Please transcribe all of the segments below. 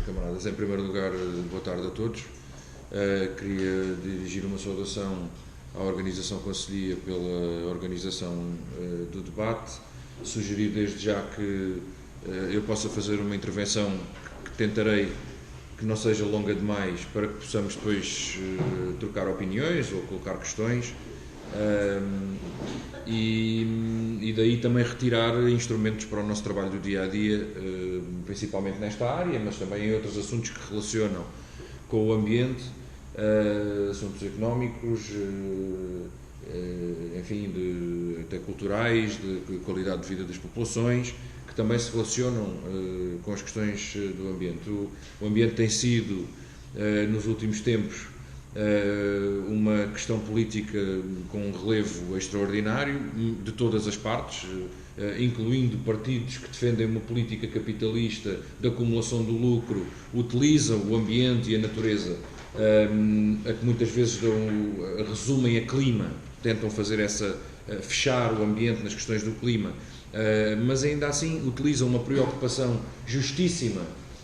Camaradas, em primeiro lugar, boa tarde a todos. Queria dirigir uma saudação à Organização Conselhia pela organização do debate. Sugerir desde já que eu possa fazer uma intervenção que tentarei que não seja longa demais, para que possamos depois trocar opiniões ou colocar questões. E daí também retirar instrumentos para o nosso trabalho do dia a dia, principalmente nesta área, mas também em outros assuntos que relacionam com o ambiente, assuntos económicos, enfim, até culturais, de qualidade de vida das populações, que também se relacionam com as questões do ambiente. O ambiente tem sido, nos últimos tempos, uma questão política com um relevo extraordinário de todas as partes, incluindo partidos que defendem uma política capitalista de acumulação do lucro, utilizam o ambiente e a natureza, a que muitas vezes resumem a clima, tentam fazer fechar o ambiente nas questões do clima, mas ainda assim utilizam uma preocupação justíssima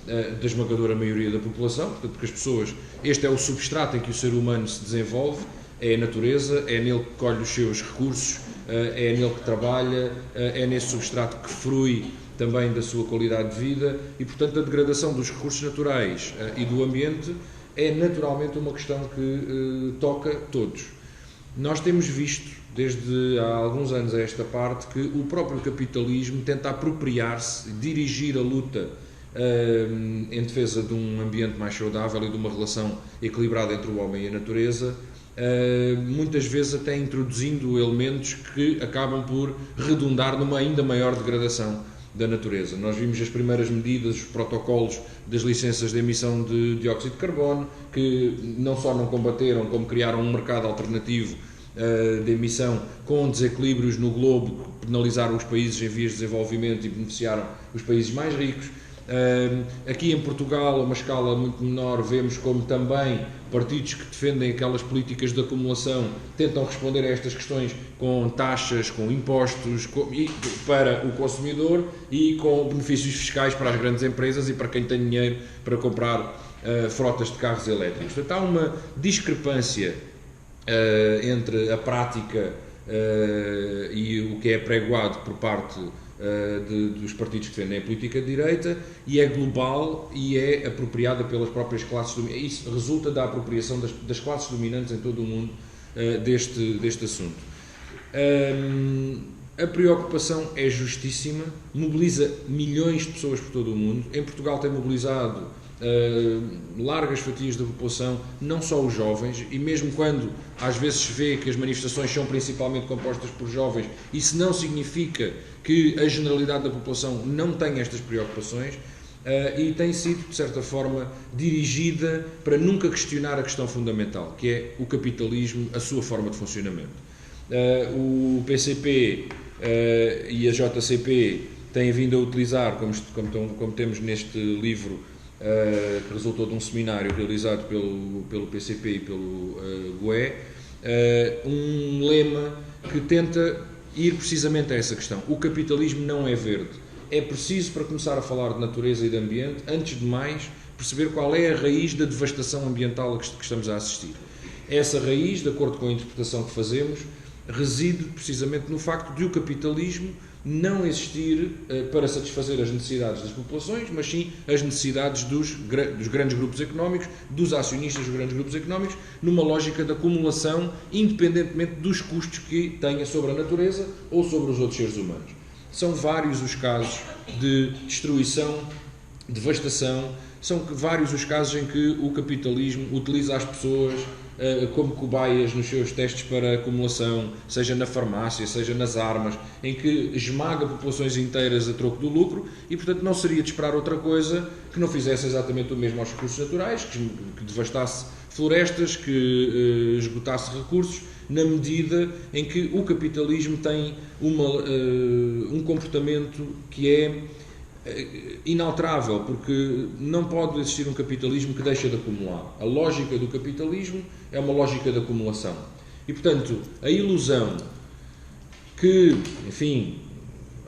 da esmagadora maioria da população, portanto, porque as pessoas, este é o substrato em que o ser humano se desenvolve, é a natureza, é nele que colhe os seus recursos, é nele que trabalha, é nesse substrato que frui também da sua qualidade de vida e, portanto, a degradação dos recursos naturais e do ambiente é naturalmente uma questão que toca todos. Nós temos visto, desde há alguns anos a esta parte, que o próprio capitalismo tenta apropriar-se, dirigir a luta em defesa de um ambiente mais saudável e de uma relação equilibrada entre o homem e a natureza, muitas vezes até introduzindo elementos que acabam por redundar numa ainda maior degradação da natureza. Nós vimos as primeiras medidas, os protocolos das licenças de emissão de dióxido de carbono, que não só não combateram, como criaram um mercado alternativo de emissão com desequilíbrios no globo, que penalizaram os países em vias de desenvolvimento e beneficiaram os países mais ricos. Aqui em Portugal, a uma escala muito menor, vemos como também partidos que defendem aquelas políticas de acumulação tentam responder a estas questões com taxas, com impostos para o consumidor e com benefícios fiscais para as grandes empresas e para quem tem dinheiro para comprar frotas de carros elétricos. Portanto, há uma discrepância entre a prática e o que é pregoado por parte dos partidos que defendem a política de direita, e é global e é apropriada pelas próprias classes dominantes. Isso resulta da apropriação das classes dominantes em todo o mundo deste assunto. A preocupação é justíssima, mobiliza milhões de pessoas por todo o mundo. Em Portugal tem mobilizado largas fatias da população, não só os jovens, e mesmo quando às vezes se vê que as manifestações são principalmente compostas por jovens, isso não significa que a generalidade da população não tenha estas preocupações, e tem sido, de certa forma, dirigida para nunca questionar a questão fundamental, que é o capitalismo, a sua forma de funcionamento. O PCP e a JCP têm vindo a utilizar, como temos neste livro, que resultou de um seminário realizado pelo PCP e pelo GUE, um lema que tenta ir precisamente a essa questão. O capitalismo não é verde. É preciso, para começar a falar de natureza e de ambiente, antes de mais, perceber qual é a raiz da devastação ambiental a que estamos a assistir. Essa raiz, de acordo com a interpretação que fazemos, reside precisamente no facto de o capitalismo não existir para satisfazer as necessidades das populações, mas sim as necessidades dos grandes grupos económicos, dos acionistas dos grandes grupos económicos, numa lógica de acumulação, independentemente dos custos que tenha sobre a natureza ou sobre os outros seres humanos. São vários os casos de destruição, devastação, são vários os casos em que o capitalismo utiliza as pessoas como cobaias nos seus testes para acumulação, seja na farmácia, seja nas armas, em que esmaga populações inteiras a troco do lucro e, portanto, não seria de esperar outra coisa que não fizesse exatamente o mesmo aos recursos naturais, que devastasse florestas, que esgotasse recursos, na medida em que o capitalismo tem um comportamento que é inalterável, porque não pode existir um capitalismo que deixa de acumular. A lógica do capitalismo é uma lógica de acumulação. E, portanto, a ilusão que, enfim,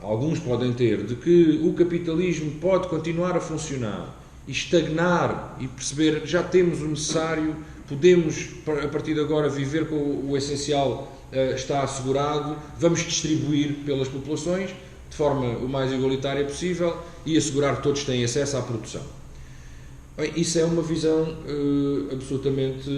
alguns podem ter, de que o capitalismo pode continuar a funcionar e estagnar e perceber que já temos o necessário, podemos a partir de agora viver com o essencial, está assegurado, vamos distribuir pelas populações de forma o mais igualitária possível e assegurar que todos têm acesso à produção. Bem, isso é uma visão absolutamente,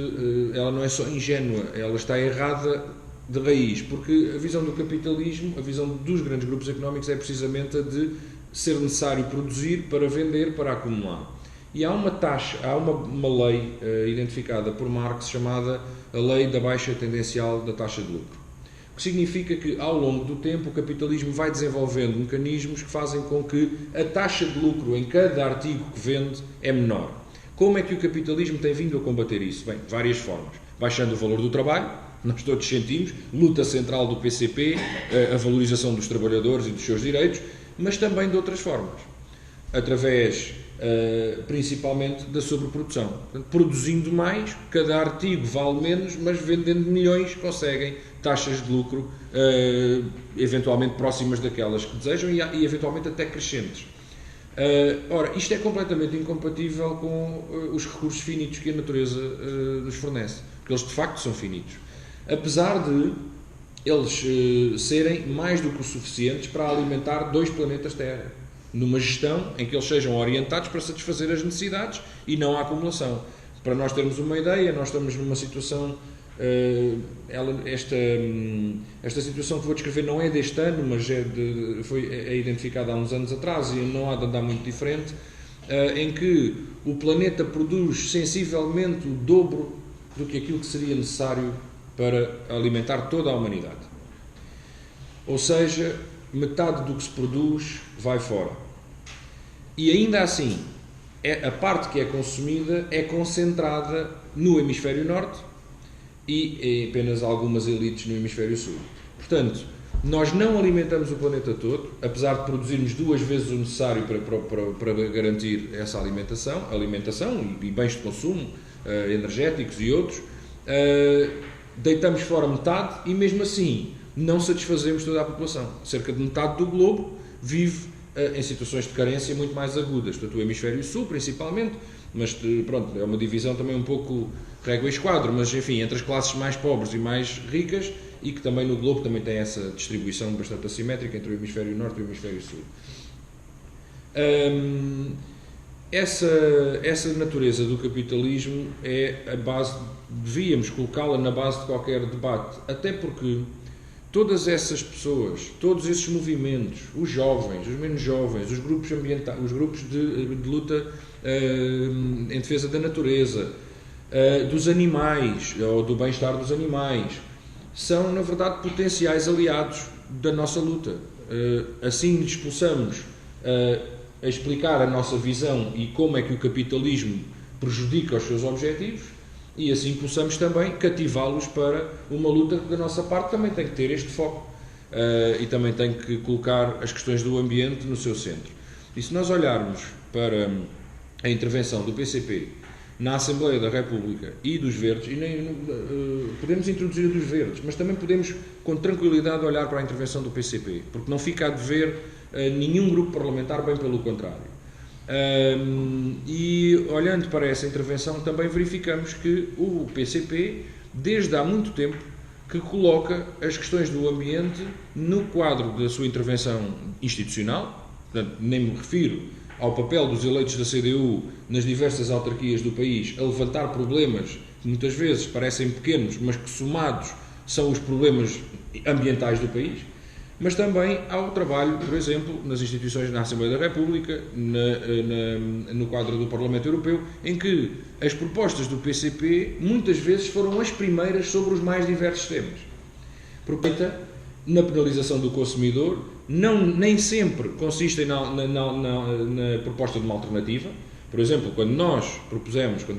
ela não é só ingênua, ela está errada de raiz, porque a visão do capitalismo, a visão dos grandes grupos económicos é precisamente a de ser necessário produzir para vender, para acumular. E há uma taxa, há uma lei identificada por Marx chamada a lei da baixa tendencial da taxa de lucro, o que significa que ao longo do tempo o capitalismo vai desenvolvendo mecanismos que fazem com que a taxa de lucro em cada artigo que vende é menor. Como é que o capitalismo tem vindo a combater isso? Bem, de várias formas. Baixando o valor do trabalho, nós todos sentimos, luta central do PCP, a valorização dos trabalhadores e dos seus direitos, mas também de outras formas. Através, principalmente, da sobreprodução. Portanto, produzindo mais, cada artigo vale menos, mas vendendo milhões conseguem taxas de lucro eventualmente próximas daquelas que desejam e eventualmente até crescentes. Ora, isto é completamente incompatível com os recursos finitos que a natureza nos fornece, porque eles de facto são finitos. Apesar de eles serem mais do que o suficientes para alimentar 2 planetas Terra, numa gestão em que eles sejam orientados para satisfazer as necessidades e não a acumulação. Para nós termos uma ideia, nós estamos numa situação, esta situação que vou descrever não é deste ano, mas é identificada há uns anos atrás e não há de andar muito diferente, em que o planeta produz sensivelmente o dobro do que aquilo que seria necessário para alimentar toda a humanidade. Ou seja, metade do que se produz vai fora. E ainda assim, a parte que é consumida é concentrada no hemisfério norte e em apenas algumas elites no hemisfério sul. Portanto, nós não alimentamos o planeta todo, apesar de produzirmos 2 vezes o necessário para garantir essa alimentação e bens de consumo, energéticos e outros, deitamos fora metade e mesmo assim não satisfazemos toda a população. Cerca de metade do globo vive em situações de carência muito mais agudas. Portanto, o hemisfério sul, principalmente, mas pronto, é uma divisão também um pouco régua e esquadro, mas enfim, entre as classes mais pobres e mais ricas, e que também no globo também tem essa distribuição bastante assimétrica entre o hemisfério norte e o hemisfério sul. Essa natureza do capitalismo é a base, devíamos colocá-la na base de qualquer debate, até porque todas essas pessoas, todos esses movimentos, os jovens, os menos jovens, os grupos ambientais, os grupos de luta em defesa da natureza, dos animais, ou do bem-estar dos animais, são, na verdade, potenciais aliados da nossa luta. Assim lhes possamos a explicar a nossa visão e como é que o capitalismo prejudica os seus objetivos, e assim possamos também cativá-los para uma luta que da nossa parte também tem que ter este foco e também tem que colocar as questões do ambiente no seu centro. E se nós olharmos para a intervenção do PCP na Assembleia da República e dos Verdes, podemos introduzir a dos Verdes, mas também podemos com tranquilidade olhar para a intervenção do PCP, porque não fica a dever nenhum grupo parlamentar, bem pelo contrário. E olhando para essa intervenção também verificamos que o PCP, desde há muito tempo, que coloca as questões do ambiente no quadro da sua intervenção institucional. Portanto, nem me refiro ao papel dos eleitos da CDU nas diversas autarquias do país a levantar problemas que muitas vezes parecem pequenos, mas que somados são os problemas ambientais do país, mas também ao trabalho, por exemplo, nas instituições na Assembleia da República, no quadro do Parlamento Europeu, em que as propostas do PCP muitas vezes foram as primeiras sobre os mais diversos temas. Propunta na penalização do consumidor, nem sempre consistem na proposta de uma alternativa. Por exemplo, quando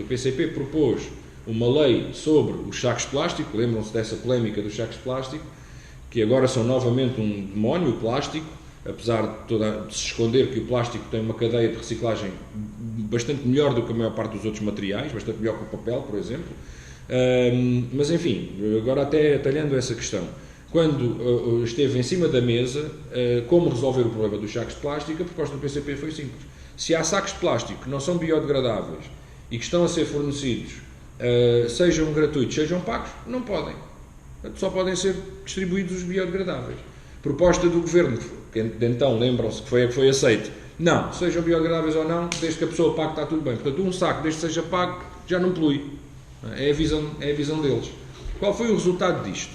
o PCP propôs uma lei sobre os sacos de plástico, lembram-se dessa polémica dos sacos de plástico, que agora são novamente um demónio, o plástico, apesar de se esconder que o plástico tem uma cadeia de reciclagem bastante melhor do que a maior parte dos outros materiais, bastante melhor que o papel, por exemplo. Mas enfim, agora até atalhando essa questão, quando esteve em cima da mesa como resolver o problema dos sacos de plástico, a proposta do PCP foi simples. Se há sacos de plástico que não são biodegradáveis e que estão a ser fornecidos, sejam gratuitos, sejam pagos, não podem. Só podem ser distribuídos os biodegradáveis. Proposta do Governo, que então lembram-se que foi a que foi aceito, não, sejam biodegradáveis ou não, desde que a pessoa pague está tudo bem. Portanto, um saco, desde que seja pago, já não polui. É a visão deles. Qual foi o resultado disto?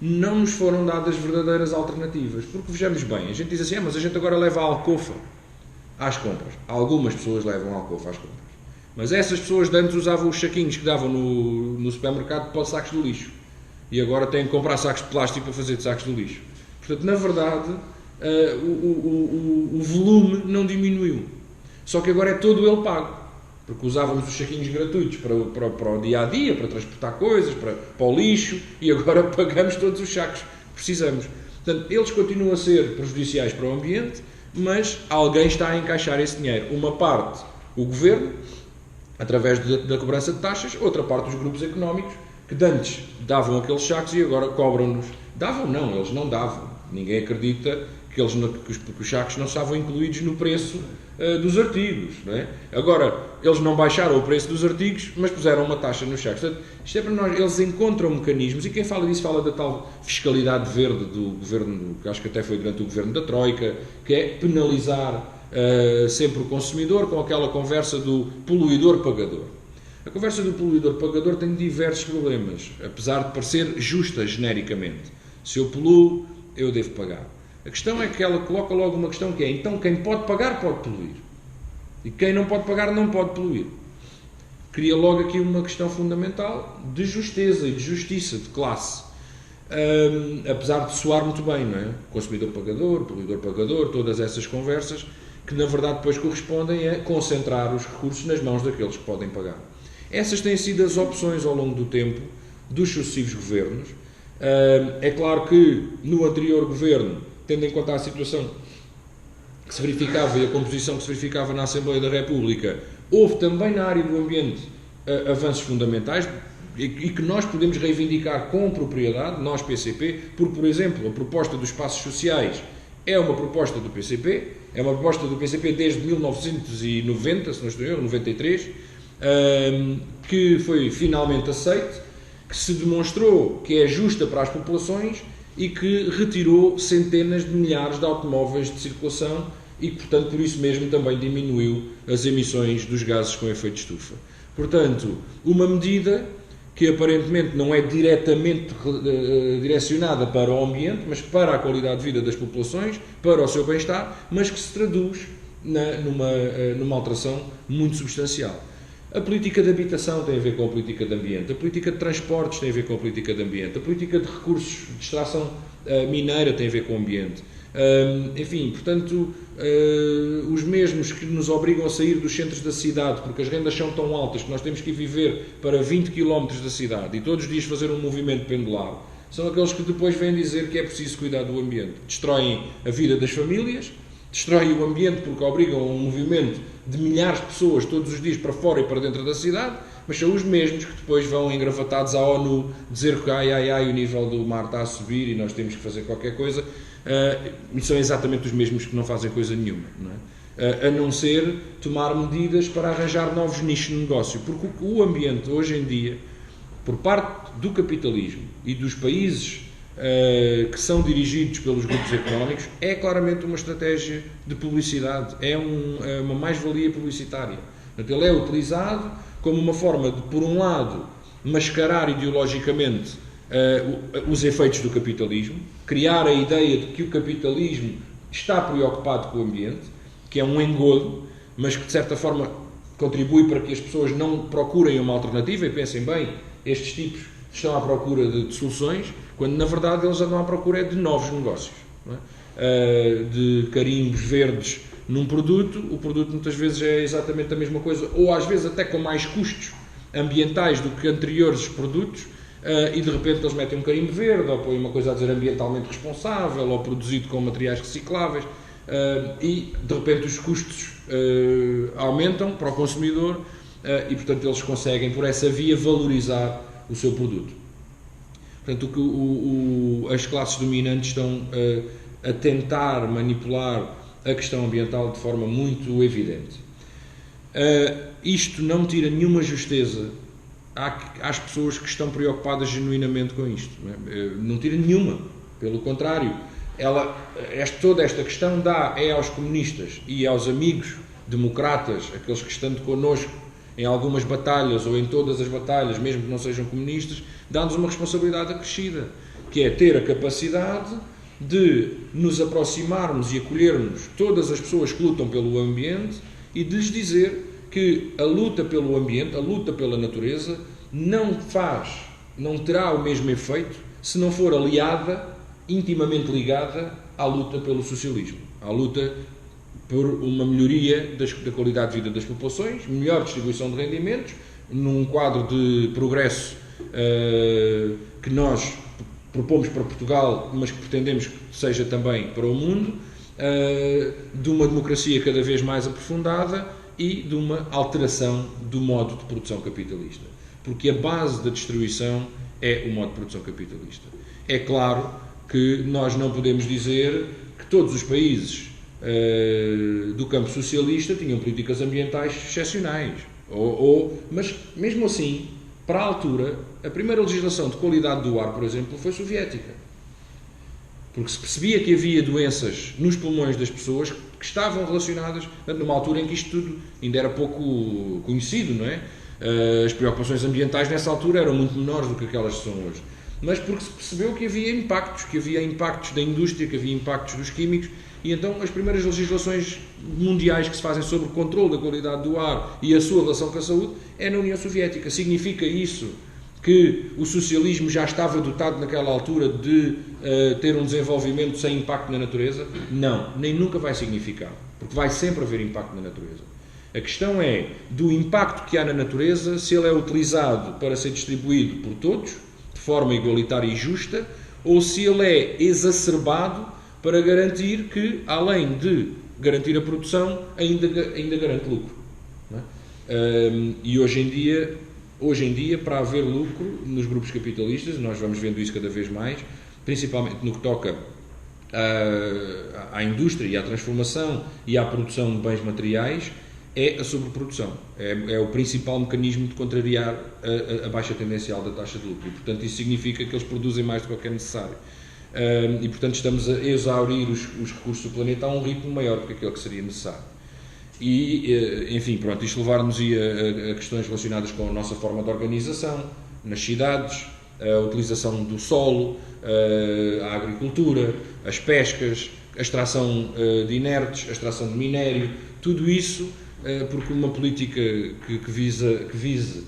Não nos foram dadas verdadeiras alternativas. Porque, vejamos bem, a gente diz assim, mas a gente agora leva a alcofa às compras. Algumas pessoas levam a alcofa às compras. Mas essas pessoas de antes usavam os saquinhos que davam no supermercado para os sacos do lixo. E agora têm que comprar sacos de plástico para fazer de sacos do lixo. Portanto, na verdade, o volume não diminuiu. Só que agora é todo ele pago. Porque usávamos os saquinhos gratuitos para o dia-a-dia, para transportar coisas, para o lixo, e agora pagamos todos os sacos que precisamos. Portanto, eles continuam a ser prejudiciais para o ambiente, mas alguém está a encaixar esse dinheiro. Uma parte, o Governo, através da cobrança de taxas, outra parte, os grupos económicos, que antes davam aqueles sacos e agora cobram-nos. Davam não, eles não davam. Ninguém acredita que os sacos não estavam incluídos no preço dos artigos. Não é? Agora, eles não baixaram o preço dos artigos, mas puseram uma taxa nos sacos. Portanto, isto é para nós, eles encontram mecanismos, e quem fala disso fala da tal fiscalidade verde do Governo, que acho que até foi durante o Governo da Troika, que é penalizar sempre o consumidor com aquela conversa do poluidor-pagador. A conversa do poluidor-pagador tem diversos problemas, apesar de parecer justa genericamente. Se eu poluo, eu devo pagar. A questão é que ela coloca logo uma questão que é, então quem pode pagar pode poluir. E quem não pode pagar não pode poluir. Cria logo aqui uma questão fundamental de justeza e de justiça, de classe. Apesar de soar muito bem, não é? Consumidor-pagador, poluidor-pagador, todas essas conversas, que na verdade depois correspondem a concentrar os recursos nas mãos daqueles que podem pagar. Essas têm sido as opções ao longo do tempo dos sucessivos governos. É claro que no anterior governo, tendo em conta a situação que se verificava e a composição que se verificava na Assembleia da República, houve também na área do ambiente avanços fundamentais e que nós podemos reivindicar com propriedade, nós PCP, porque, por exemplo, a proposta dos espaços sociais é uma proposta do PCP, é uma proposta do PCP desde 1990, se não estou eu, 93, que foi finalmente aceite, que se demonstrou que é justa para as populações e que retirou centenas de milhares de automóveis de circulação e que, portanto, por isso mesmo também diminuiu as emissões dos gases com efeito de estufa. Portanto, uma medida que aparentemente não é diretamente direcionada para o ambiente, mas para a qualidade de vida das populações, para o seu bem-estar, mas que se traduz numa alteração muito substancial. A política de habitação tem a ver com a política de ambiente, a política de transportes tem a ver com a política de ambiente, a política de recursos de extração mineira tem a ver com o ambiente. Enfim, portanto, os mesmos que nos obrigam a sair dos centros da cidade, porque as rendas são tão altas que nós temos que ir viver para 20 km da cidade e todos os dias fazer um movimento pendular, são aqueles que depois vêm dizer que é preciso cuidar do ambiente. Destroem a vida das famílias, destroem o ambiente porque obrigam a um movimento de milhares de pessoas todos os dias para fora e para dentro da cidade, mas são os mesmos que depois vão engravatados à ONU dizer que o nível do mar está a subir e nós temos que fazer qualquer coisa, e são exatamente os mesmos que não fazem coisa nenhuma, não é? A não ser tomar medidas para arranjar novos nichos de negócio, porque o ambiente hoje em dia, por parte do capitalismo e dos países que são dirigidos pelos grupos económicos, é claramente uma estratégia de publicidade, é uma mais-valia publicitária. Portanto, ele é utilizado como uma forma de, por um lado, mascarar ideologicamente os efeitos do capitalismo, criar a ideia de que o capitalismo está preocupado com o ambiente, que é um engodo, mas que de certa forma contribui para que as pessoas não procurem uma alternativa e pensem, bem, estes tipos estão à procura de soluções, quando na verdade eles andam à procura de novos negócios, não é? De carimbos verdes num produto, o produto muitas vezes é exatamente a mesma coisa, ou às vezes até com mais custos ambientais do que anteriores produtos, e de repente eles metem um carimbo verde, ou põem uma coisa a dizer ambientalmente responsável, ou produzido com materiais recicláveis, e de repente os custos aumentam para o consumidor, e portanto eles conseguem por essa via valorizar o seu produto. Portanto, as classes dominantes estão a tentar manipular a questão ambiental de forma muito evidente. Isto não tira nenhuma justeza às pessoas que estão preocupadas genuinamente com isto. Não tira nenhuma. Pelo contrário, toda esta questão dá aos comunistas e aos amigos democratas, aqueles que estão connosco em algumas batalhas ou em todas as batalhas, mesmo que não sejam comunistas, dá-nos uma responsabilidade acrescida, que é ter a capacidade de nos aproximarmos e acolhermos todas as pessoas que lutam pelo ambiente e de lhes dizer que a luta pelo ambiente, a luta pela natureza, não terá o mesmo efeito se não for aliada, intimamente ligada à luta pelo socialismo, à luta por uma melhoria da qualidade de vida das populações, melhor distribuição de rendimentos, num quadro de progresso que nós propomos para Portugal, mas que pretendemos que seja também para o mundo, de uma democracia cada vez mais aprofundada e de uma alteração do modo de produção capitalista. Porque a base da destruição é o modo de produção capitalista. É claro que nós não podemos dizer que todos os países do campo socialista tinham políticas ambientais excepcionais. Mas, mesmo assim, para a altura, a primeira legislação de qualidade do ar, por exemplo, foi soviética. Porque se percebia que havia doenças nos pulmões das pessoas que estavam relacionadas numa altura em que isto tudo ainda era pouco conhecido, não é? As preocupações ambientais nessa altura eram muito menores do que aquelas que são hoje. Mas porque se percebeu que havia impactos da indústria, que havia impactos dos químicos, e então as primeiras legislações mundiais que se fazem sobre o controle da qualidade do ar e a sua relação com a saúde é na União Soviética. Significa isso que o socialismo já estava dotado naquela altura de ter um desenvolvimento sem impacto na natureza? Não, nem nunca vai significar, porque vai sempre haver impacto na natureza. A questão é do impacto que há na natureza, se ele é utilizado para ser distribuído por todos, de forma igualitária e justa, ou se ele é exacerbado para garantir que, além de garantir a produção, ainda garante lucro. Não é? E hoje em dia, para haver lucro nos grupos capitalistas, nós vamos vendo isso cada vez mais, principalmente no que toca à indústria e à transformação e à produção de bens materiais, é a sobreprodução. É o principal mecanismo de contrariar a baixa tendencial da taxa de lucro. E, portanto, isso significa que eles produzem mais do que é necessário. E, portanto, estamos a exaurir os recursos do planeta a um ritmo maior do que aquele que seria necessário. E, enfim, pronto, isto levar-nos a questões relacionadas com a nossa forma de organização, nas cidades, a utilização do solo, a agricultura, as pescas, a extração de inertes, a extração de minério, tudo isso porque uma política que vise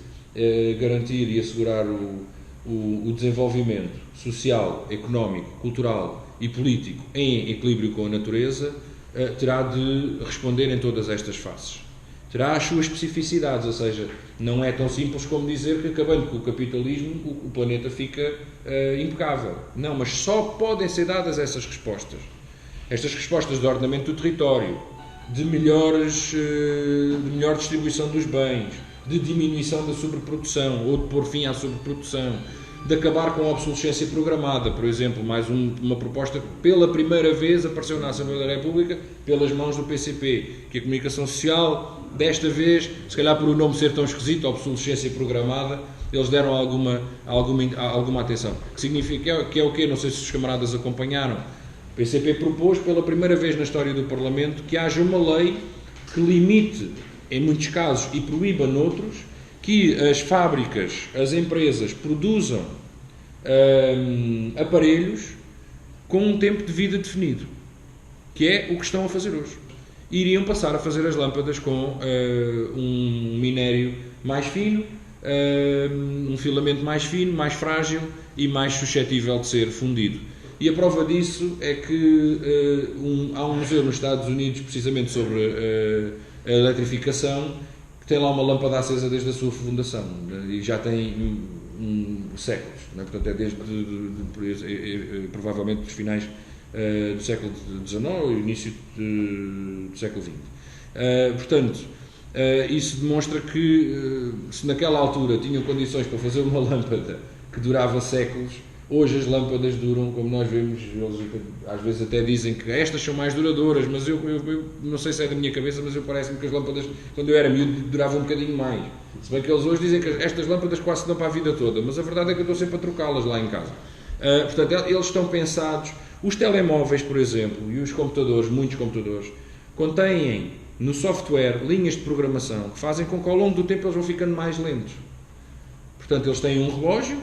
garantir e assegurar o desenvolvimento social, económico, cultural e político em equilíbrio com a natureza terá de responder em todas estas faces. Terá as suas especificidades, ou seja, não é tão simples como dizer que acabando com o capitalismo o planeta fica impecável. Não, mas só podem ser dadas essas respostas. Estas respostas de ordenamento do território, de melhor distribuição dos bens, de diminuição da sobreprodução ou de pôr fim à sobreprodução, de acabar com a obsolescência programada, por exemplo, mais uma proposta que pela primeira vez apareceu na Assembleia da República pelas mãos do PCP, que a comunicação social, desta vez, se calhar por o nome ser tão esquisito, obsolescência programada, eles deram alguma atenção. Que significa que é o quê? Não sei se os camaradas acompanharam. O PCP propôs pela primeira vez na história do Parlamento que haja uma lei que limite, em muitos casos, e proíba noutros, que as fábricas, as empresas produzam aparelhos com um tempo de vida definido, que é o que estão a fazer hoje. Iriam passar a fazer as lâmpadas com um minério mais fino, um filamento mais fino, mais frágil e mais suscetível de ser fundido. E a prova disso é que há um museu nos Estados Unidos, precisamente sobre a eletrificação, que tem lá uma lâmpada acesa desde a sua fundação, e já tem séculos, não é? Portanto é desde provavelmente dos finais do século XIX e início do século XX. Portanto, isso demonstra que se naquela altura tinham condições para fazer uma lâmpada que durava séculos, Hoje as lâmpadas duram, como nós vemos, eles às vezes até dizem que estas são mais duradouras, mas eu não sei se é da minha cabeça, mas parece-me que as lâmpadas, quando eu era miúdo, duravam um bocadinho mais. Se bem que eles hoje dizem que estas lâmpadas quase dão para a vida toda, mas a verdade é que eu estou sempre a trocá-las lá em casa. Portanto, eles estão pensados. Os telemóveis, por exemplo, e os computadores, muitos computadores, contêm no software linhas de programação que fazem com que ao longo do tempo eles vão ficando mais lentos. Portanto, eles têm um relógio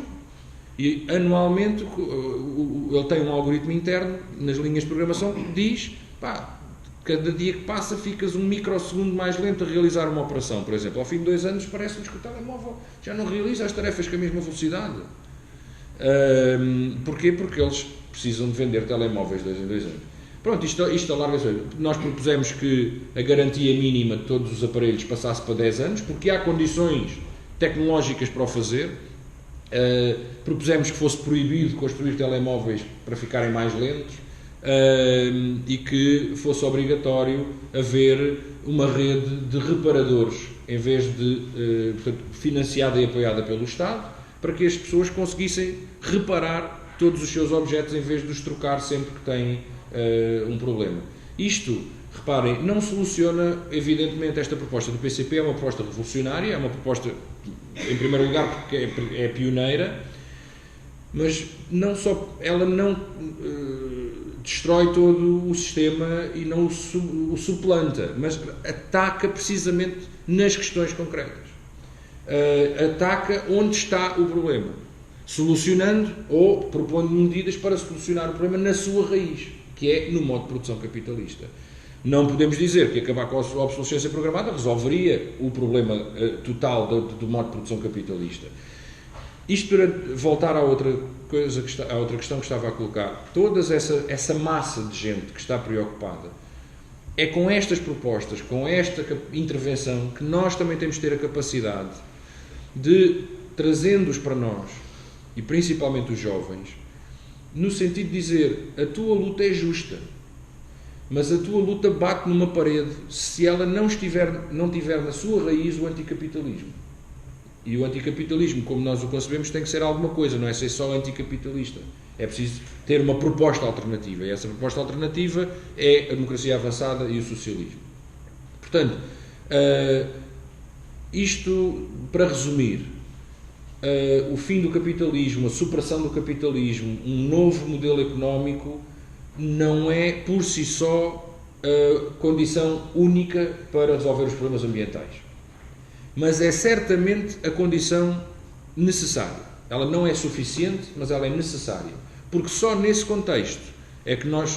e anualmente ele tem um algoritmo interno nas linhas de programação que diz, cada dia que passa ficas um microsegundo mais lento a realizar uma operação, por exemplo. Ao fim de 2 anos parece-nos que o telemóvel já não realiza as tarefas com a mesma velocidade. Porquê? Porque eles precisam de vender telemóveis 2 em 2 anos. Pronto, isto alarga-se. Nós propusemos que a garantia mínima de todos os aparelhos passasse para 10 anos, porque há condições tecnológicas para o fazer. Propusemos que fosse proibido construir telemóveis para ficarem mais lentos e que fosse obrigatório haver uma rede de reparadores, em vez de financiada e apoiada pelo Estado, para que as pessoas conseguissem reparar todos os seus objetos em vez de os trocar sempre que têm um problema. Isto, reparem, não soluciona, evidentemente, esta proposta do PCP é uma proposta revolucionária, é uma proposta, em primeiro lugar, porque é pioneira, mas não só, ela não destrói todo o sistema e não o suplanta, mas ataca precisamente nas questões concretas. Ataca onde está o problema, solucionando ou propondo medidas para solucionar o problema na sua raiz, que é no modo de produção capitalista. Não podemos dizer que acabar com a obsolescência programada resolveria o problema total do modo de produção capitalista. Isto para voltar à outra questão que estava a colocar. Toda essa massa de gente que está preocupada, é com estas propostas, com esta intervenção, que nós também temos de ter a capacidade de, trazendo-os para nós, e principalmente os jovens, no sentido de dizer, a tua luta é justa, mas a tua luta bate numa parede se ela não tiver na sua raiz o anticapitalismo. E o anticapitalismo, como nós o concebemos, tem que ser alguma coisa, não é ser só anticapitalista. É preciso ter uma proposta alternativa, e essa proposta alternativa é a democracia avançada e o socialismo. Portanto, isto, para resumir, o fim do capitalismo, a supressão do capitalismo, um novo modelo económico, não é, por si só, a condição única para resolver os problemas ambientais. Mas é certamente a condição necessária. Ela não é suficiente, mas ela é necessária. Porque só nesse contexto,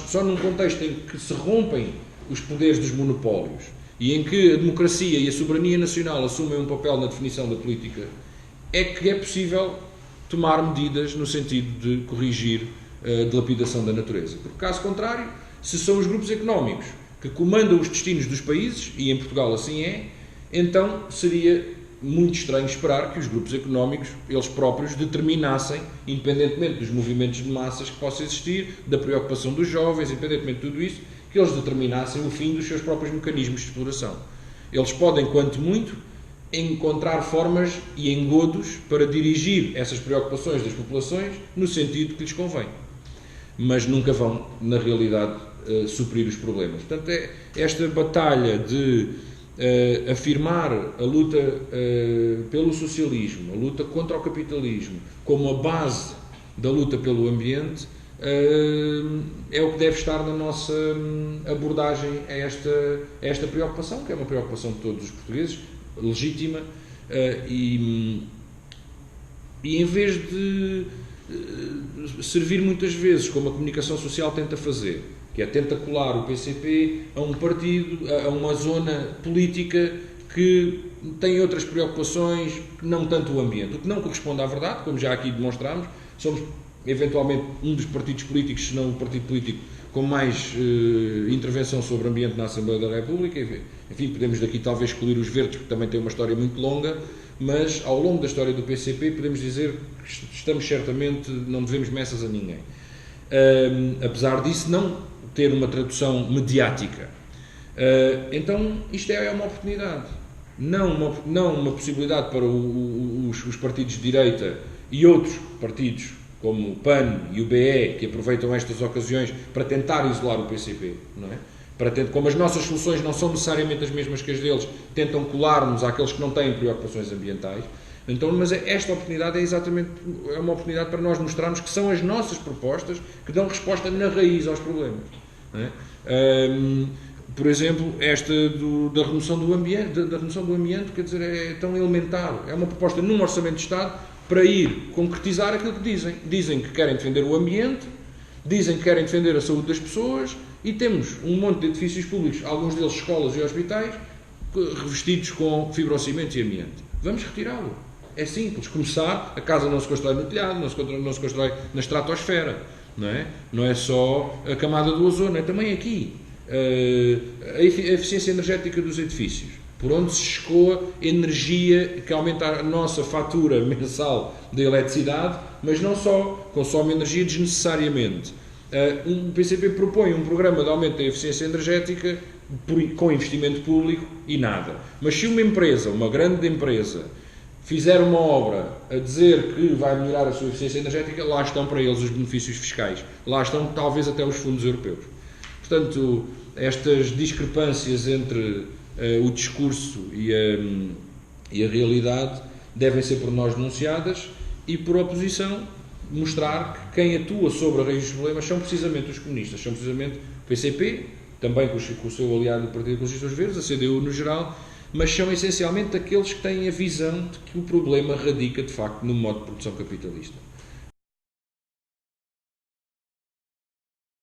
só num contexto em que se rompem os poderes dos monopólios e em que a democracia e a soberania nacional assumem um papel na definição da política, é que é possível tomar medidas no sentido de corrigir a dilapidação da natureza. Porque, caso contrário, se são os grupos económicos que comandam os destinos dos países, e em Portugal assim é, então seria muito estranho esperar que os grupos económicos, eles próprios, determinassem, independentemente dos movimentos de massas que possam existir, da preocupação dos jovens, independentemente de tudo isso, que eles determinassem o fim dos seus próprios mecanismos de exploração. Eles podem, quanto muito, encontrar formas e engodos para dirigir essas preocupações das populações no sentido que lhes convém. Mas nunca vão, na realidade, suprir os problemas. Portanto, é esta batalha de afirmar a luta pelo socialismo, a luta contra o capitalismo, como a base da luta pelo ambiente, é o que deve estar na nossa abordagem a esta preocupação, que é uma preocupação de todos os portugueses, legítima, e em vez de servir muitas vezes, como a comunicação social tenta fazer, que é tenta colar o PCP a um partido, a uma zona política que tem outras preocupações, não tanto o ambiente, o que não corresponde à verdade, como já aqui demonstramos. Somos eventualmente um dos partidos políticos, se não o partido político com mais intervenção sobre o ambiente na Assembleia da República. Enfim, podemos daqui talvez excluir os verdes, porque também tem uma história muito longa, mas ao longo da história do PCP podemos dizer que estamos certamente, não devemos messas a ninguém. Apesar disso não ter uma tradução mediática. Então isto é uma oportunidade, não uma possibilidade para os partidos de direita e outros partidos como o PAN e o BE, que aproveitam estas ocasiões para tentar isolar o PCP, não é? Como as nossas soluções não são necessariamente as mesmas que as deles, tentam colar-nos àqueles que não têm preocupações ambientais. Então, mas esta oportunidade é uma oportunidade para nós mostrarmos que são as nossas propostas que dão resposta na raiz aos problemas. Não é? Por exemplo, esta da remoção do amianto, quer dizer, é tão elementar. É uma proposta num orçamento de Estado para ir concretizar aquilo que dizem. Dizem que querem defender o ambiente, dizem que querem defender a saúde das pessoas, e temos um monte de edifícios públicos, alguns deles escolas e hospitais, revestidos com fibrocimento e amianto. Vamos retirá-lo. É simples. Começar, a casa não se constrói no telhado, não se constrói na estratosfera. Não é? Não é só a camada do ozono, é também aqui. A eficiência energética dos edifícios, por onde se escoa energia que aumenta a nossa fatura mensal de eletricidade, mas não só, consome energia desnecessariamente. O PCP propõe um programa de aumento da eficiência energética com investimento público e nada. Mas se uma empresa, uma grande empresa, fizer uma obra a dizer que vai melhorar a sua eficiência energética, lá estão para eles os benefícios fiscais. Lá estão talvez até os fundos europeus. Portanto, estas discrepâncias entre o discurso e a realidade devem ser por nós denunciadas e, por oposição, mostrar que quem atua sobre a raiz dos problemas são precisamente os comunistas, são precisamente o PCP, também com o seu aliado do Partido Ecologistas Verdes, a CDU no geral, mas são essencialmente aqueles que têm a visão de que o problema radica, de facto, no modo de produção capitalista.